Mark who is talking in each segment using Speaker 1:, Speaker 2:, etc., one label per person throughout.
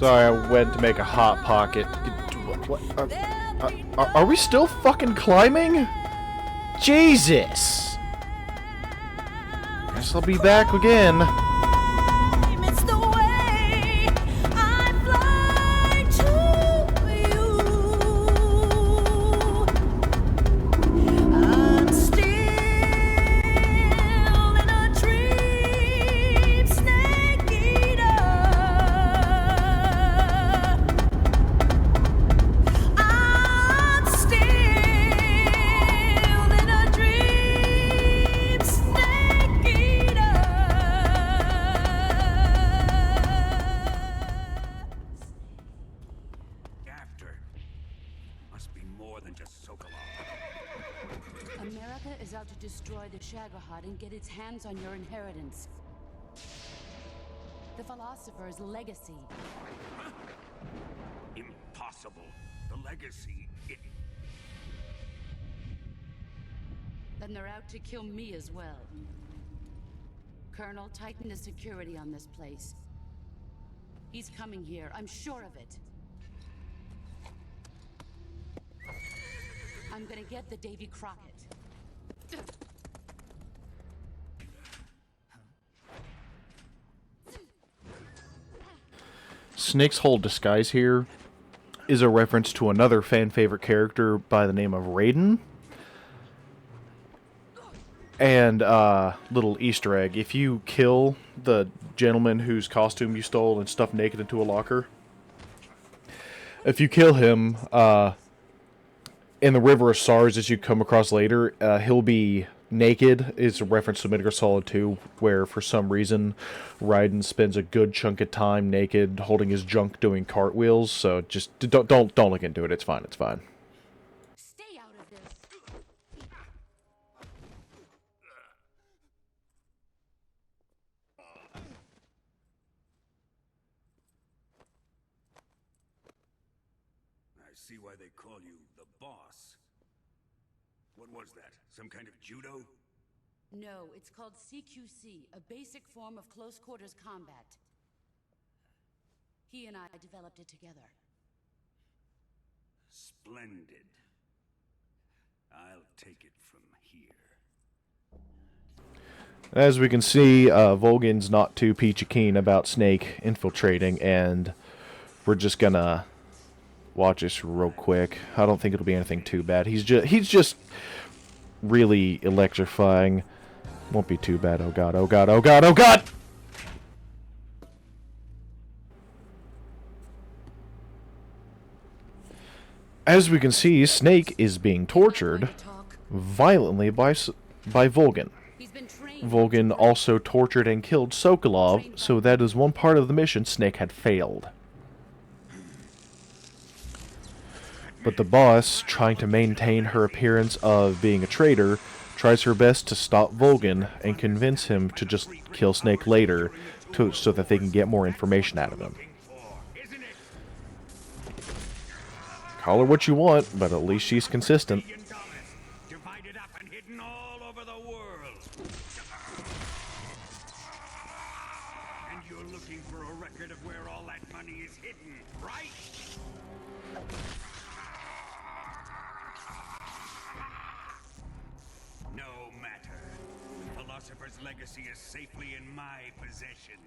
Speaker 1: Sorry, I went to make a hot pocket. What? Are we still fucking climbing? Jesus! Guess I'll be back again.
Speaker 2: America is out to destroy the Shagohod and get its hands on your inheritance. The Philosopher's legacy.
Speaker 3: Impossible. The legacy,
Speaker 2: Then they're out to kill me as well. Colonel, tighten the security on this place. He's coming here, I'm sure of it. I'm gonna get the Davy Crockett.
Speaker 1: Snake's whole disguise here is a reference to another fan favorite character by the name of Raiden. And little Easter egg, if you kill the gentleman whose costume you stole and stuffed naked into a locker, if you kill him in the River of Stars as you come across later, he'll be naked. Is a reference to Metal Gear Solid 2, where for some reason Raiden spends a good chunk of time naked, holding his junk, doing cartwheels. So just don't look into it. It's fine. It's fine.
Speaker 2: Stay out of this.
Speaker 3: I see why they call you the boss. What was that? Some kind of judo?
Speaker 2: No, it's called CQC, a basic form of close quarters combat. He and I developed it together.
Speaker 3: Splendid. I'll take it from here.
Speaker 1: As we can see, Volgin's not too peachy keen about Snake infiltrating, and we're just gonna watch this real quick. I don't think it'll be anything too bad. He's just really electrifying. Won't be too bad. Oh god, oh god, oh god, oh god! As we can see, Snake is being tortured violently by Volgin. Volgin also tortured and killed Sokolov, so that is one part of the mission Snake had failed. But the boss, trying to maintain her appearance of being a traitor, tries her best to stop Volgin and convince him to just kill Snake later so that they can get more information out of him. Call her what you want, but at least she's consistent.
Speaker 3: Divided up and hidden all over the world. And you're looking for a record of where all that money is hidden, right? No matter. The Philosopher's legacy is safely in my possession,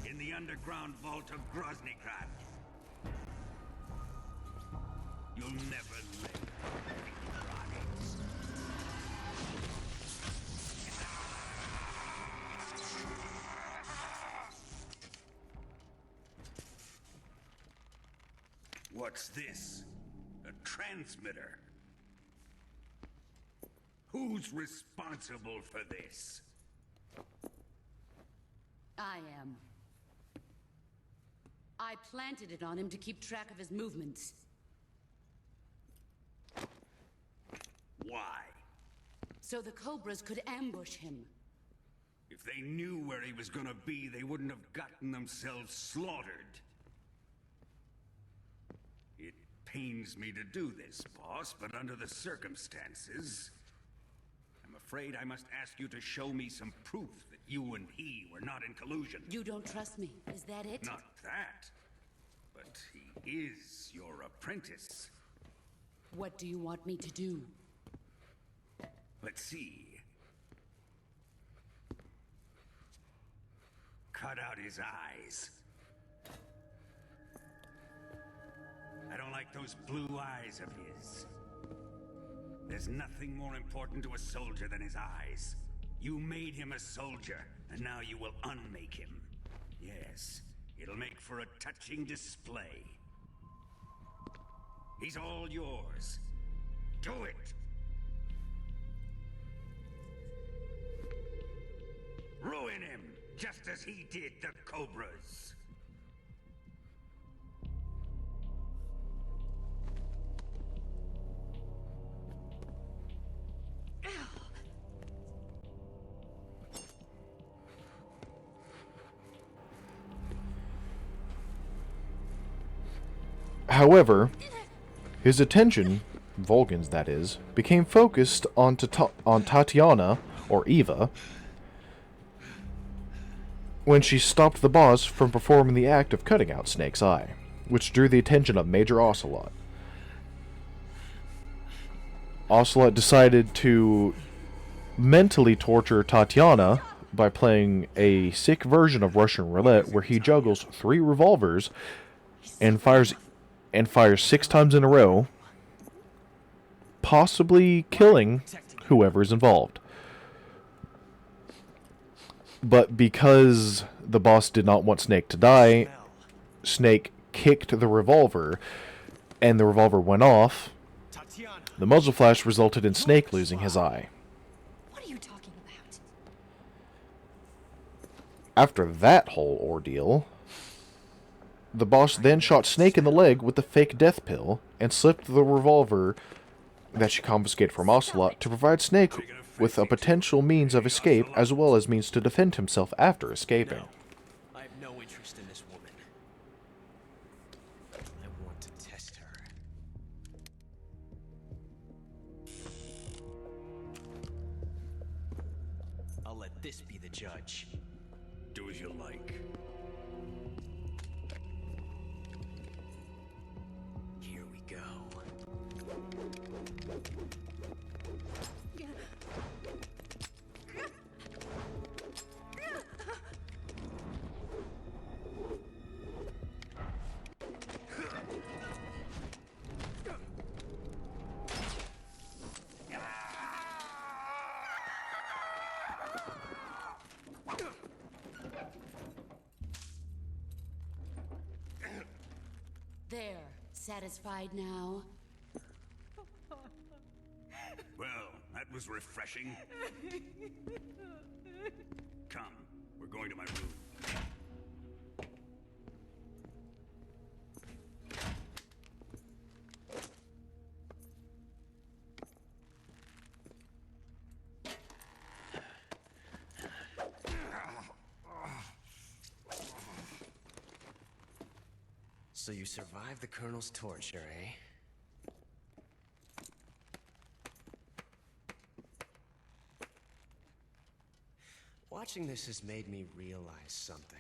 Speaker 3: in the underground vault of Groznygrad. You'll never live. What's this? A transmitter? Who's responsible for this?
Speaker 2: I am. I planted it on him to keep track of his movements.
Speaker 3: Why?
Speaker 2: So the Cobras could ambush him.
Speaker 3: If they knew where he was gonna be, they wouldn't have gotten themselves slaughtered. It pains me to do this, boss, but under the circumstances, I'm afraid I must ask you to show me some proof that you and he were not in collusion.
Speaker 2: You don't trust me, is that it?
Speaker 3: Not that, but he is your apprentice.
Speaker 2: What do you want me to do?
Speaker 3: Let's see. Cut out his eyes. I don't like those blue eyes of his. There's nothing more important to a soldier than his eyes. You made him a soldier, and now you will unmake him. Yes, it'll make for a touching display. He's all yours. Do it! Ruin him, just as he did the Cobras.
Speaker 1: However, his attention, Volgan's that is, became focused on Tatiana, or Eva, when she stopped the boss from performing the act of cutting out Snake's eye, which drew the attention of Major Ocelot. Ocelot decided to mentally torture Tatiana by playing a sick version of Russian roulette where he juggles 3 revolvers and fires 6 times in a row, possibly killing whoever is involved. But because the boss did not want Snake to die, Snake kicked the revolver, and the revolver went off. The muzzle flash resulted in Snake losing his eye.
Speaker 4: What are you talking about?
Speaker 1: After that whole ordeal, the boss then shot Snake in the leg with the fake death pill and slipped the revolver that she confiscated from Ocelot to provide Snake with a potential means of escape as well as means to defend himself after escaping.
Speaker 5: No, I have no interest in this woman. I want to test her. I'll let this be the judge.
Speaker 3: Do as you like.
Speaker 5: Here we go.
Speaker 2: There. Satisfied now?
Speaker 3: Well, that was refreshing. Come, we're going to my room.
Speaker 5: So you survived the Colonel's torture, eh? Watching this has made me realize something.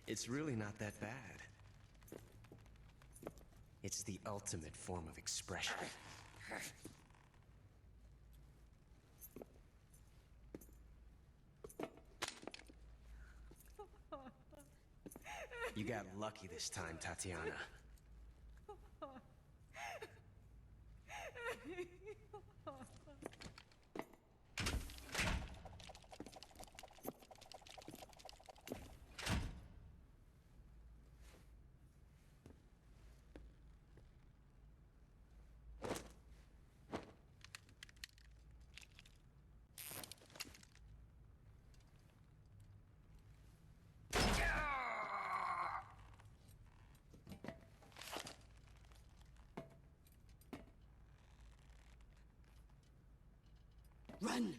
Speaker 5: It's really not that bad. It's the ultimate form of expression. You got lucky this time, Tatiana.
Speaker 2: Run!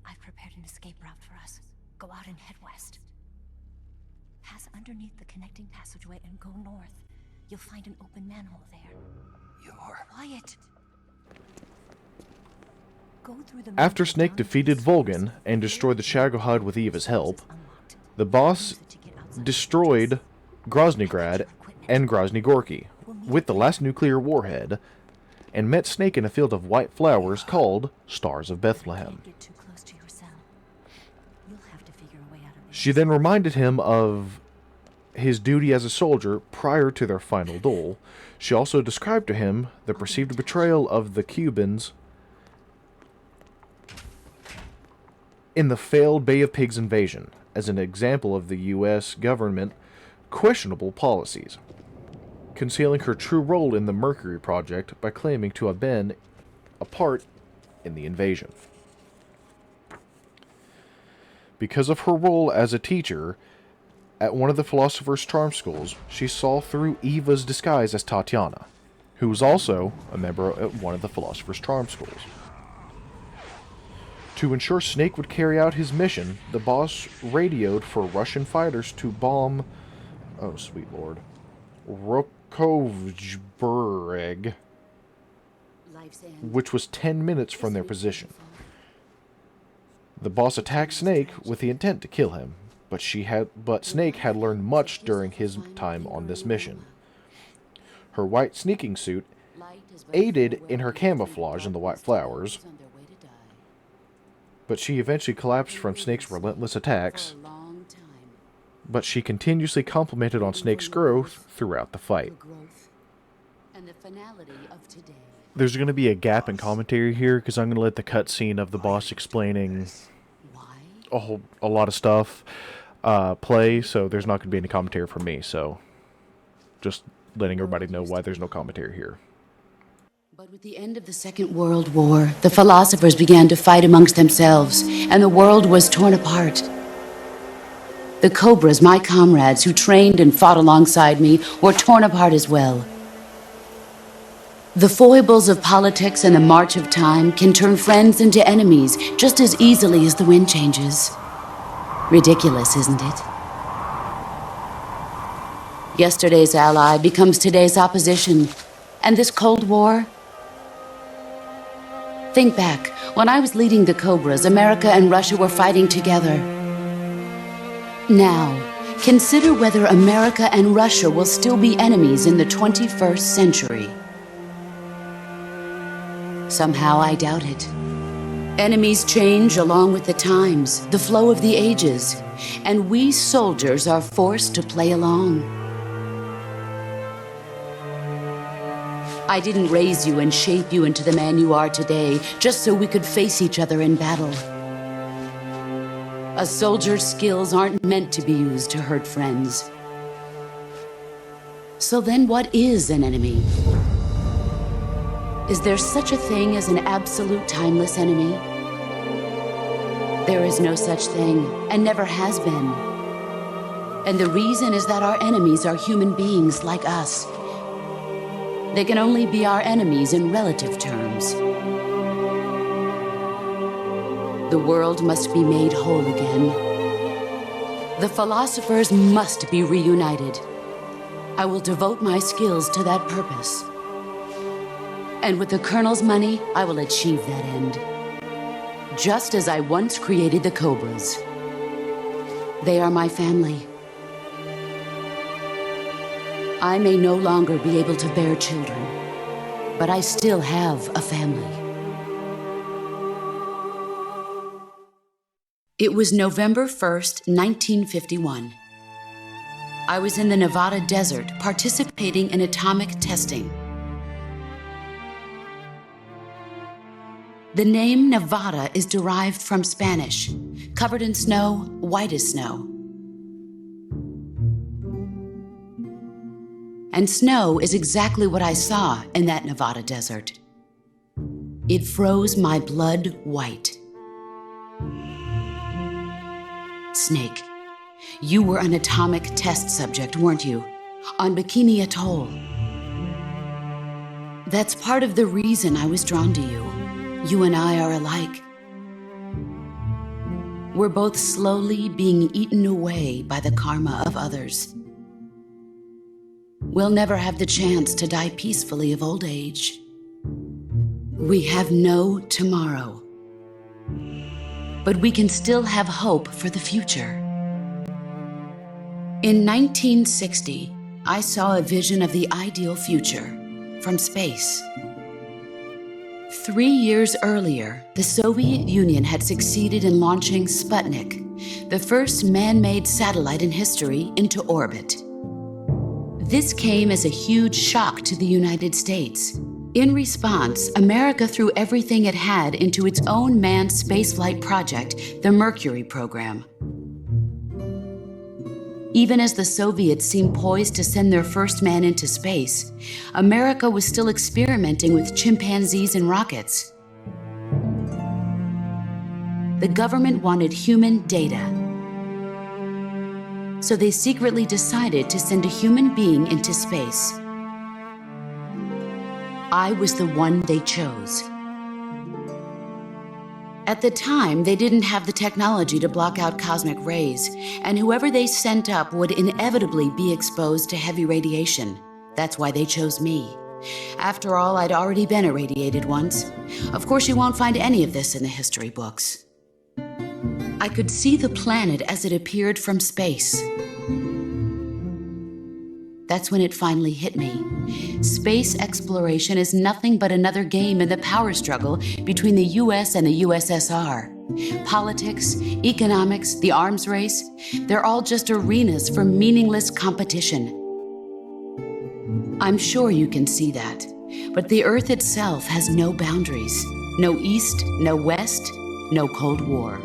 Speaker 4: I've prepared an escape route for us. Go out and head west. Pass underneath the connecting passageway and go north. You'll find an open manhole there.
Speaker 5: You're...
Speaker 4: Quiet! Go through the
Speaker 1: After Snake defeated Volgin and destroyed the Shagohod with Eva's help, the boss destroyed Groznygrad and Grozny Gorky with the last nuclear warhead, and met Snake in a field of white flowers called Stars of Bethlehem.
Speaker 4: Get too close to your cell. You'll have to figure a way out of this.
Speaker 1: She then reminded him of his duty as a soldier prior to their final duel. She also described to him the perceived betrayal of the Cubans in the failed Bay of Pigs invasion as an example of the U.S. government questionable policies, concealing her true role in the Mercury Project by claiming to have been a part in the invasion. Because of her role as a teacher at one of the Philosopher's Charm schools, she saw through Eva's disguise as Tatiana, who was also a member at one of the Philosopher's Charm schools. To ensure Snake would carry out his mission, the boss radioed for Russian fighters to bomb, oh sweet lord, Rokovjbereg, which was 10 minutes from their position. The boss attacked Snake with the intent to kill him, but Snake had learned much during his time on this mission. Her white sneaking suit aided in her camouflage in the white flowers, but she eventually collapsed from Snake's relentless attacks. But she continuously complimented on Snake's growth throughout the fight. There's going to be a gap in commentary here because I'm going to let the cutscene of the boss explaining a lot of stuff play, so there's not going to be any commentary from me. So just letting everybody know why there's no commentary here.
Speaker 2: But with the end of the Second World War, the philosophers began to fight amongst themselves, and the world was torn apart. The Cobras, my comrades who trained and fought alongside me, were torn apart as well. The foibles of politics and the march of time can turn friends into enemies just as easily as the wind changes. Ridiculous, isn't it? Yesterday's ally becomes today's opposition, and this Cold War... Think back. When I was leading the Cobras, America and Russia were fighting together. Now, consider whether America and Russia will still be enemies in the 21st century. Somehow I doubt it. Enemies change along with the times, the flow of the ages, and we soldiers are forced to play along. I didn't raise you and shape you into the man you are today just so we could face each other in battle. A soldier's skills aren't meant to be used to hurt friends. So then what is an enemy? Is there such a thing as an absolute timeless enemy? There is no such thing, and never has been. And the reason is that our enemies are human beings like us. They can only be our enemies in relative terms. The world must be made whole again. The philosophers must be reunited. I will devote my skills to that purpose. And with the Colonel's money, I will achieve that end. Just as I once created the Cobras. They are my family. I may no longer be able to bear children, but I still have a family. It was November 1st, 1951. I was in the Nevada desert participating in atomic testing. The name Nevada is derived from Spanish, covered in snow, white as snow. And snow is exactly what I saw in that Nevada desert. It froze my blood white. Snake, you were an atomic test subject, weren't you? On Bikini Atoll. That's part of the reason I was drawn to you. You and I are alike. we're both slowly being eaten away by the karma of others. We'll never have the chance to die peacefully of old age. We have no tomorrow. But we can still have hope for the future. In 1960, I saw a vision of the ideal future from space. 3 years earlier, the Soviet Union had succeeded in launching Sputnik, the first man-made satellite in history, into orbit. This came as a huge shock to the United States. In response, America threw everything it had into its own manned spaceflight project, the Mercury program. Even as the Soviets seemed poised to send their first man into space, America was still experimenting with chimpanzees and rockets. The government wanted human data, so they secretly decided to send a human being into space. I was the one they chose. At the time, they didn't have the technology to block out cosmic rays, and whoever they sent up would inevitably be exposed to heavy radiation. That's why they chose me. After all, I'd already been irradiated once. Of course, you won't find any of this in the history books. I could see the planet as it appeared from space. That's when it finally hit me. Space exploration is nothing but another game in the power struggle between the US and the USSR. Politics, economics, the arms race, they're all just arenas for meaningless competition. I'm sure you can see that, but the Earth itself has no boundaries. No East, no West, no Cold War.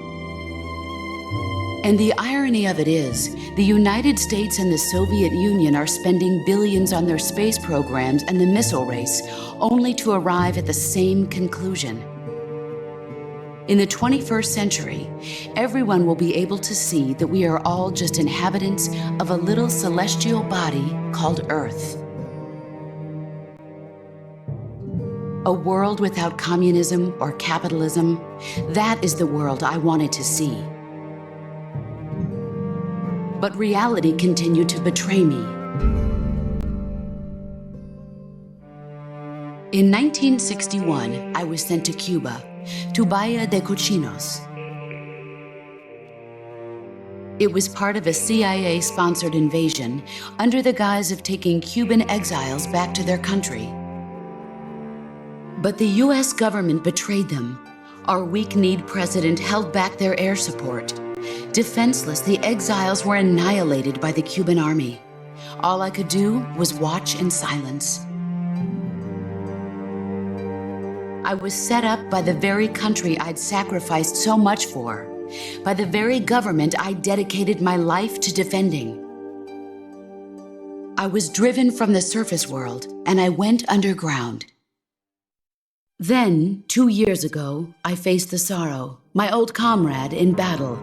Speaker 2: And the irony of it is, the United States and the Soviet Union are spending billions on their space programs and the missile race, only to arrive at the same conclusion. In the 21st century, everyone will be able to see that we are all just inhabitants of a little celestial body called Earth. A world without communism or capitalism, that is the world I wanted to see. But reality continued to betray me. In 1961, I was sent to Cuba, to Bahia de Cochinos. It was part of a CIA-sponsored invasion under the guise of taking Cuban exiles back to their country. But the US government betrayed them. Our weak-kneed president held back their air support. Defenseless, the exiles were annihilated by the Cuban army. All I could do was watch in silence. I was set up by the very country I'd sacrificed so much for, by the very government I dedicated my life to defending. I was driven from the surface world, and I went underground. Then, 2 years ago, I faced the Sorrow, my old comrade in battle.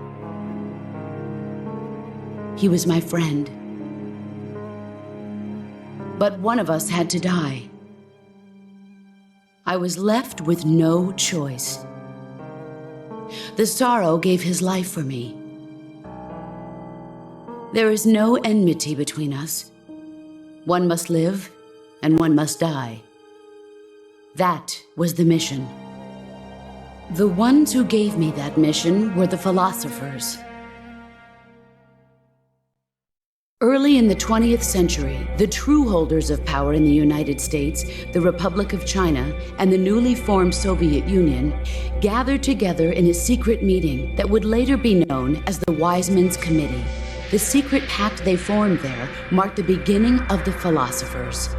Speaker 2: He was my friend. But one of us had to die. I was left with no choice. The Sorrow gave his life for me. There is no enmity between us. One must live, and one must die. That was the mission. The ones who gave me that mission were the philosophers. Early in the 20th century, the true holders of power in the United States, the Republic of China, and the newly formed Soviet Union gathered together in a secret meeting that would later be known as the Wiseman's Committee. The secret pact they formed there marked the beginning of the philosophers.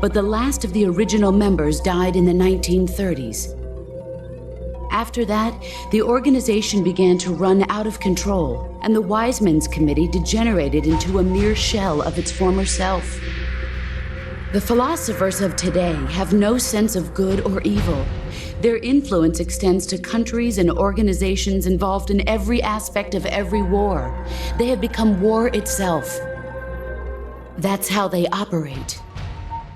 Speaker 2: But the last of the original members died in the 1930s. After that, the organization began to run out of control, and the Wiseman's Committee degenerated into a mere shell of its former self. The philosophers of today have no sense of good or evil. Their influence extends to countries and organizations involved in every aspect of every war. They have become war itself. That's how they operate.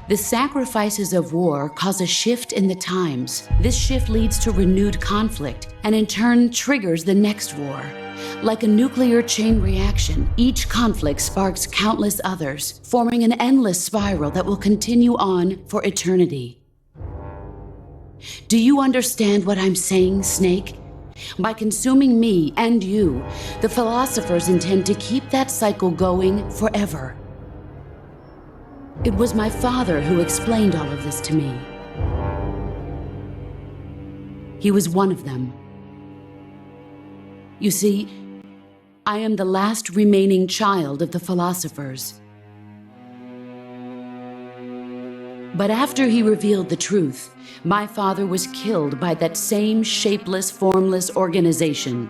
Speaker 2: The sacrifices of war cause a shift in the times. This shift leads to renewed conflict and in turn triggers the next war. Like a nuclear chain reaction, each conflict sparks countless others, forming an endless spiral that will continue on for eternity. Do you understand what I'm saying, Snake? By consuming me and you, the philosophers intend to keep that cycle going forever. It was my father who explained all of this to me. He was one of them. You see, I am the last remaining child of the philosophers. But after he revealed the truth, my father was killed by that same shapeless, formless organization.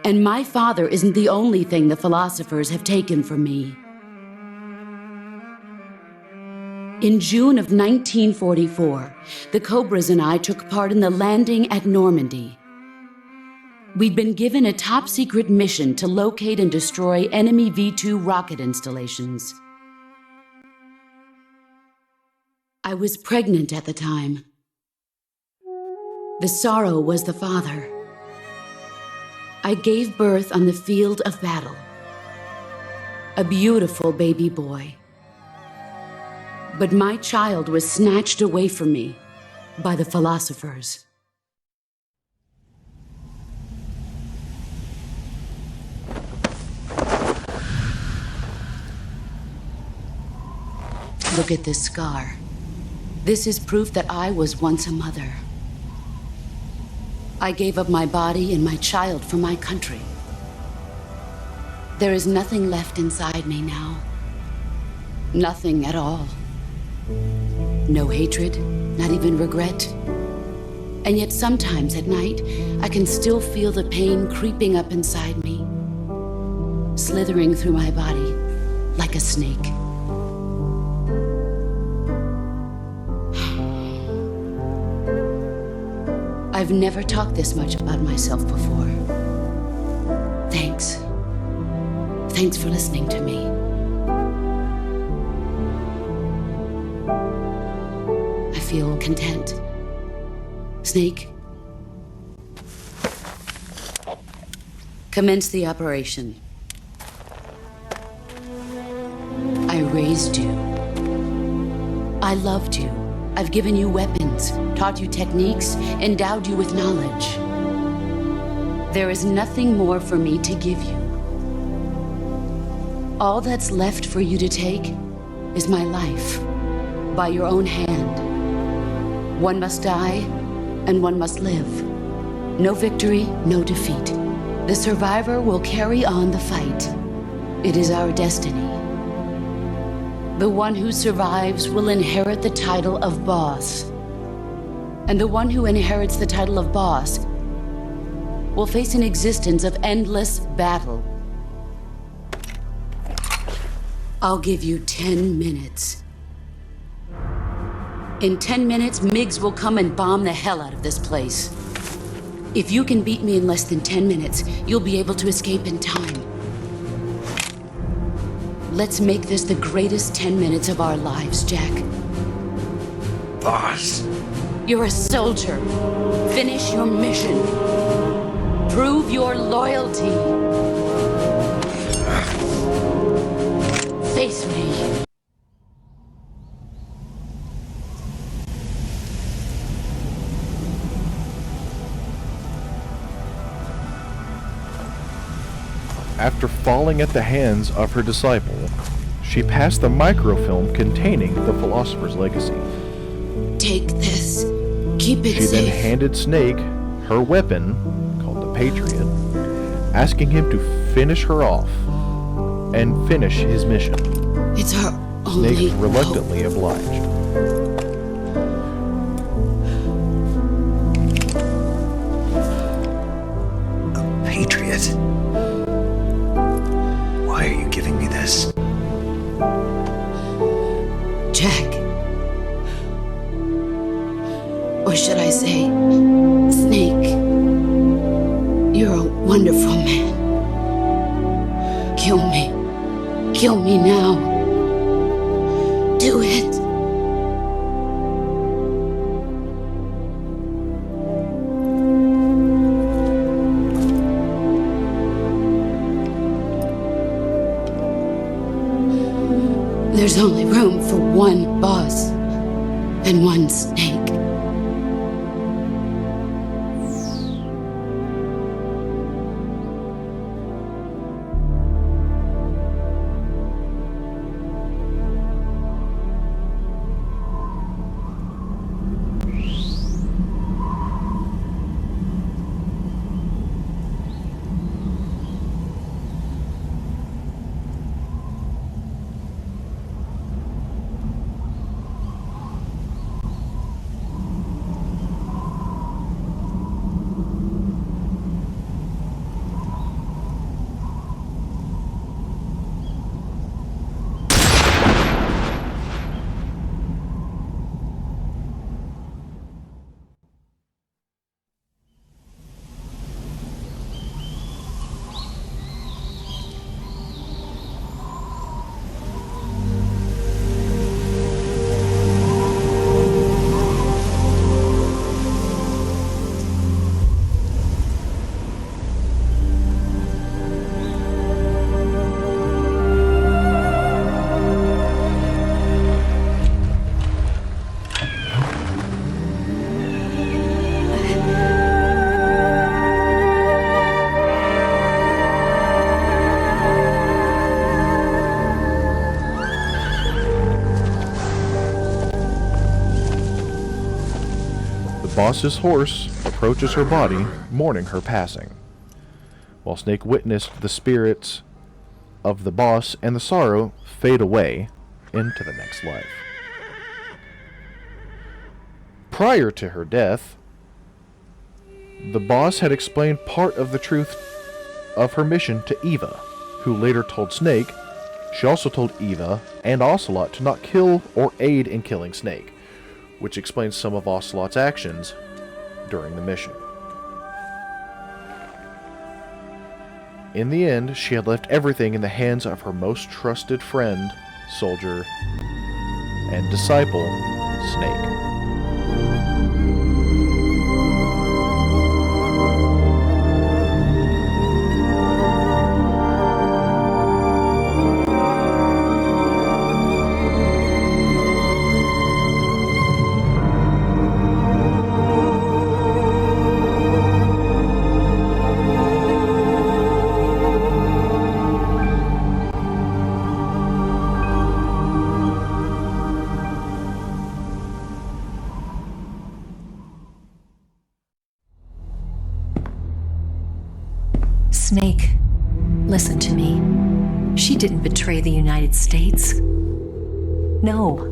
Speaker 2: And my father isn't the only thing the philosophers have taken from me. In June of 1944, the Cobras and I took part in the landing at Normandy. We'd been given a top-secret mission to locate and destroy enemy V-2 rocket installations. I was pregnant at the time. The sorrow was the father. I gave birth on the field of battle. A beautiful baby boy. But my child was snatched away from me by the philosophers. Look at this scar. This is proof that I was once a mother. I gave up my body and my child for my country. There is nothing left inside me now. Nothing at all. No hatred, not even regret. And yet sometimes at night, I can still feel the pain creeping up inside me, slithering through my body like a snake. I've never talked this much about myself before. Thanks. Thanks for listening to me. I feel content. Snake, commence the operation. I raised you. I loved you. I've given you weapons, taught you techniques, endowed you with knowledge. There is nothing more for me to give you. All that's left for you to take is my life, by your own hand. One must die, and one must live. No victory, no defeat. The survivor will carry on the fight. It is our destiny. The one who survives will inherit the title of boss. And the one who inherits the title of boss will face an existence of endless battle. I'll give you 10 minutes. In 10 minutes, MiGs will come and bomb the hell out of this place. If you can beat me in less than 10 minutes, you'll be able to escape in time. Let's make this the greatest 10 minutes of our lives, Jack.
Speaker 3: Boss.
Speaker 2: You're a soldier. Finish your mission. Prove your loyalty. Face me.
Speaker 1: After falling at the hands of her disciple, she passed the microfilm containing the Philosopher's legacy.
Speaker 2: Take this. Keep it
Speaker 1: She
Speaker 2: safe.
Speaker 1: then handed Snake her weapon, called the Patriot, asking him to finish her off and finish his mission.
Speaker 2: It's our only
Speaker 1: Snake
Speaker 2: hope.
Speaker 1: reluctantly obliged.
Speaker 3: Patriot. Why are you giving me this?
Speaker 2: Jack. Or should I say, Snake. You're a wonderful man. Kill me. Kill me now. do it. There's only room for one boss and one snake.
Speaker 1: Boss's horse approaches her body, mourning her passing, while Snake witnessed the spirits of the boss and the sorrow fade away into the next life. Prior to her death, the boss had explained part of the truth of her mission to Eva, who later told Snake. She also told Eva and Ocelot to not kill or aid in killing Snake, which explains some of Ocelot's actions during the mission. In the end, she had left everything in the hands of her most trusted friend, soldier, and disciple, Snake.
Speaker 4: Snake, listen to me. She didn't betray the United States. No.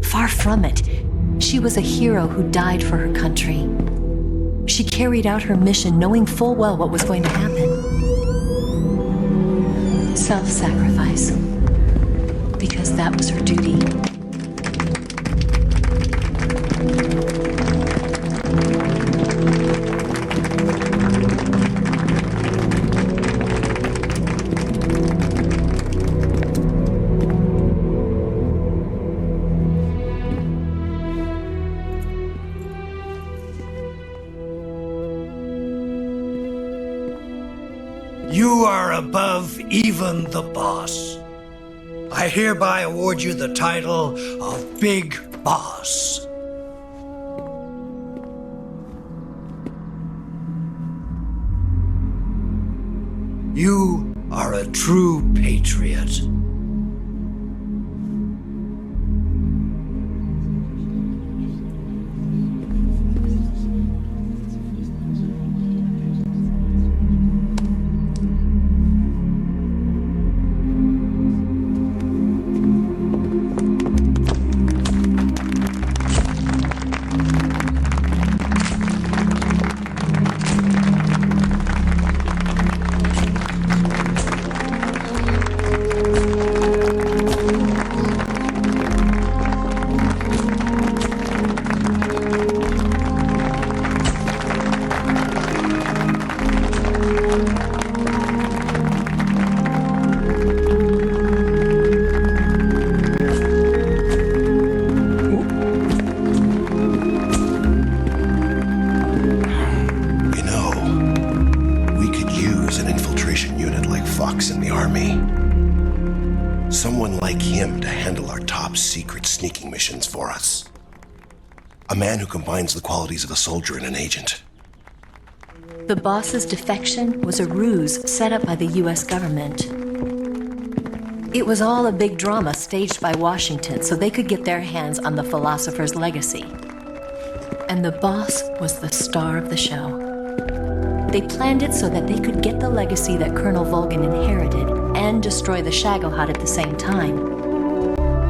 Speaker 4: Far from it. She was a hero who died for her country. She carried out her mission knowing full well what was going to happen. Self-sacrifice. Because that was her duty.
Speaker 6: You are above even the boss. I hereby award you the title of Big Boss. You are a true patriot.
Speaker 7: Someone like him to handle our top secret sneaking missions for us. A man who combines the qualities of a soldier and an agent.
Speaker 4: The boss's defection was a ruse set up by the US government. It was all a big drama staged by Washington so they could get their hands on the philosopher's legacy. And the boss was the star of the show. They planned it so that they could get the legacy that Colonel Volgin inherited and destroy the Shagohod at the same time.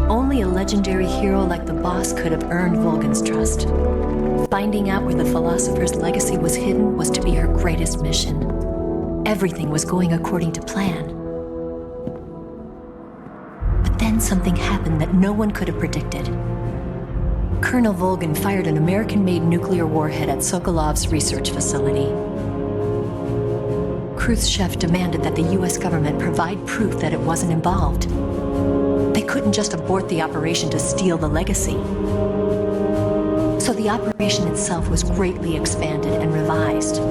Speaker 4: Only a legendary hero like the boss could have earned Volgin's trust. Finding out where the philosopher's legacy was hidden was to be her greatest mission. Everything was going according to plan. But then something happened that no one could have predicted. Colonel Volgin fired an American-made nuclear warhead at Sokolov's research facility. Khrushchev demanded that the US government provide proof that it wasn't involved. They couldn't just abort the operation to steal the legacy. So the operation itself was greatly expanded and revised.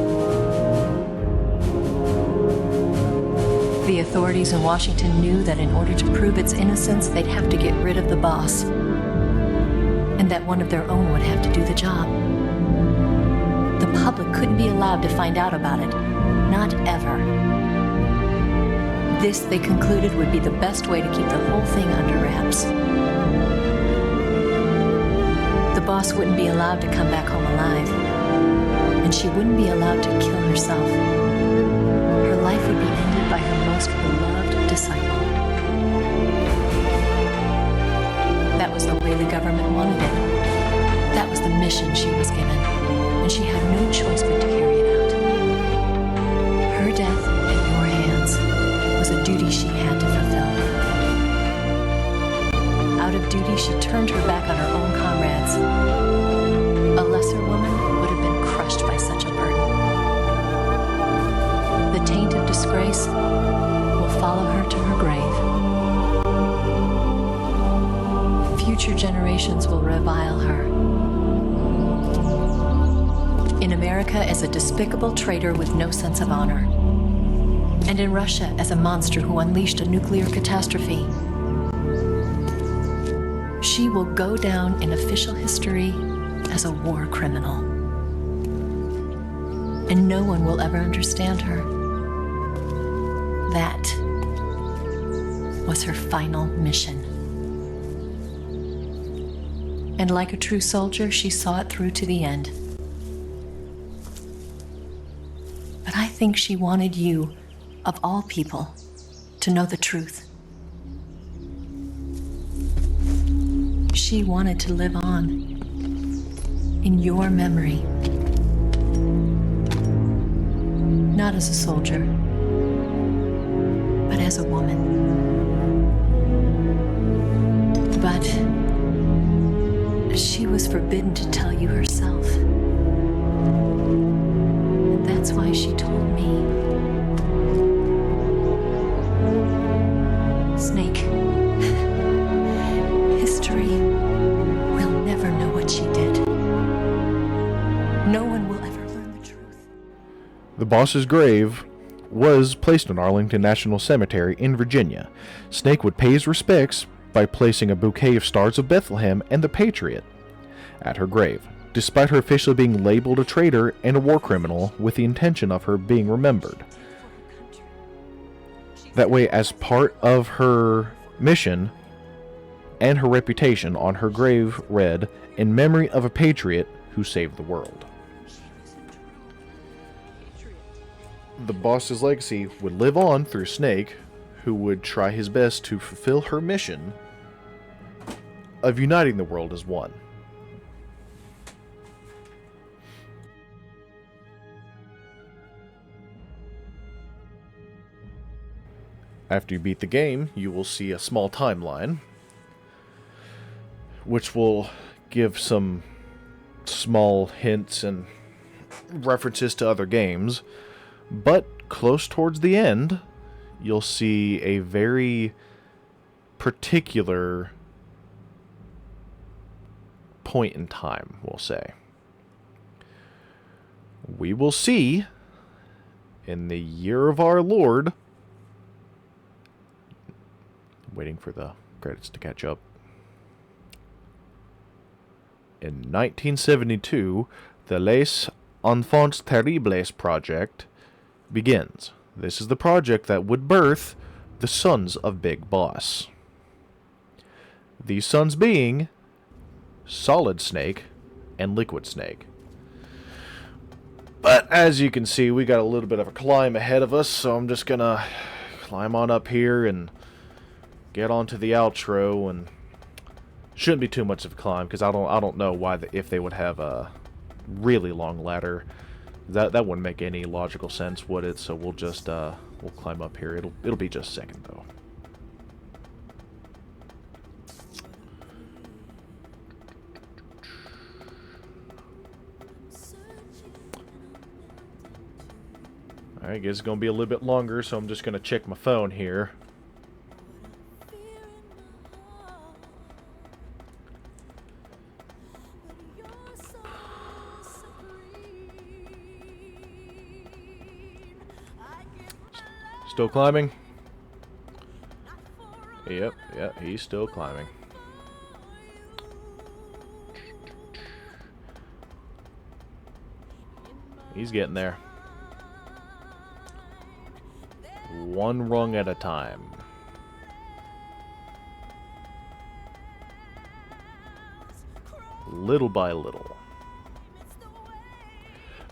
Speaker 4: The authorities in Washington knew that in order to prove its innocence, they'd have to get rid of the boss, and that one of their own would have to do the job. The public couldn't be allowed to find out about it, not ever. This, they concluded, would be the best way to keep the whole thing under wraps. The boss wouldn't be allowed to come back home alive, and she wouldn't be allowed to kill herself. Her life would be ended by her most beloved disciple. That was the way the government wanted it. That was the mission she was given, and she had no choice but to carry it out. Her death at your hands was a duty she had to fulfill. Out of duty, she turned her back on her own comrades. A lesser woman would have been crushed by such a burden. The taint of disgrace will follow her to her grave. Future generations will revile her. In America as a despicable traitor with no sense of honor. And in Russia as a monster who unleashed a nuclear catastrophe. She will go down in official history as a war criminal. And no one will ever understand her. That was her final mission. And like a true soldier, she saw it through to the end. But I think she wanted you, of all people, to know the truth. She wanted to live on in your memory. Not as a soldier, but as a woman. But she was forbidden to tell you herself. And that's why she told me. Snake, history will never know what she did. No one will ever learn the truth.
Speaker 1: The boss's grave was placed in Arlington National Cemetery in Virginia. Snake would pay his respects by placing a bouquet of Stars of Bethlehem and the Patriot at her grave, despite her officially being labeled a traitor and a war criminal with the intention of her being remembered. That way, as part of her mission and her reputation, on her grave read, "In memory of a patriot who saved the world." The boss's legacy would live on through Snake, who would try his best to fulfill her mission of uniting the world as one. After you beat the game, you will see a small timeline, which will give some small hints and references to other games. But close towards the end, you'll see a very particular point in time, we'll say. We will see, in the year of our Lord, Waiting for the credits to catch up. In 1972, the Les Enfants Terribles project begins. This is the project that would birth the sons of Big Boss. These sons being Solid Snake and Liquid Snake. But as you can see, we got a little bit of a climb ahead of us, so I'm just gonna climb on up here and get onto the outro. And shouldn't be too much of a climb, because I don't know why if they would have a really long ladder. That wouldn't make any logical sense, would it? So we'll just we'll climb up here. It'll be just a second though. Alright, I guess it's going to be a little bit longer, so I'm just going to check my phone here. Still climbing? Yep, he's still climbing. He's getting there. One rung at a time. Little by little.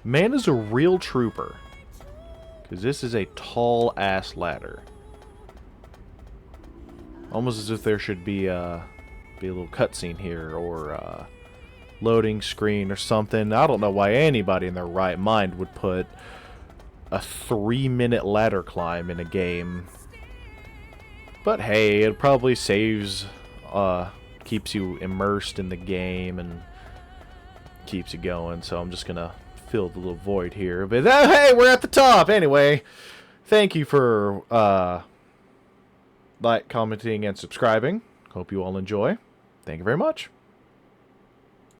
Speaker 1: Man is a real trooper. Because this is a tall-ass ladder. Almost as if there should be a little cutscene here, or a loading screen or something. I don't know why anybody in their right mind would put a 3-minute ladder climb in a game. But hey, it probably saves, keeps you immersed in the game and keeps you going. So I'm just gonna fill the little void here. But hey, we're at the top anyway. Thank you for like, commenting, and subscribing. Hope you all enjoy. Thank you very much.